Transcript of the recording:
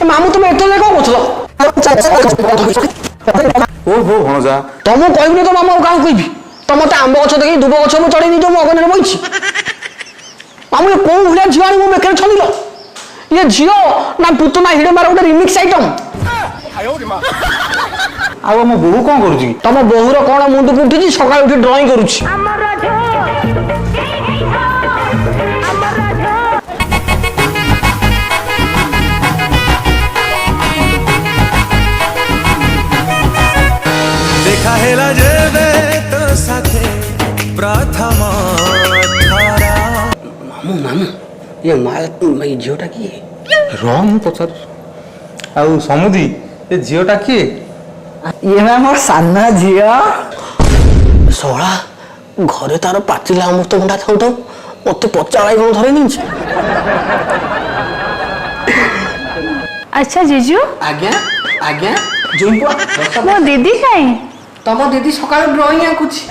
मामू तुम एत कौन कर ओहो भणजा तुमको कहबी तो मामू क्या कहबी तुम मत आंब गछ देखी दुब गछ में चढ़ी जो अगन बही मामू ये कौ भाया झील आनी मो बेकर छल ये झील ना पुत ना हिड़े मार गोटे रिमिक्स आइटम आ मो बोहू कौन करुची तुम बोहूर कौन मुंड को उठी सका उठी ड्रॉइंग करुची देखा हेला जेबे तो साथे प्रथम मामू मामू ये माल ये झीलटा किए रंग पचार आ समुदी ये झीलटा किए ये ना मोर सान्ना झिया सोळा घरे तार पाचिला अमृतभंडा खाऊ तो मते पचाड़ाई कौन धरे नहीं अच्छा जीजू आज्ञा आज्ञा जोइपुआ मो दीदी काई तम दीदी सकाळ ड्राइंग आकुची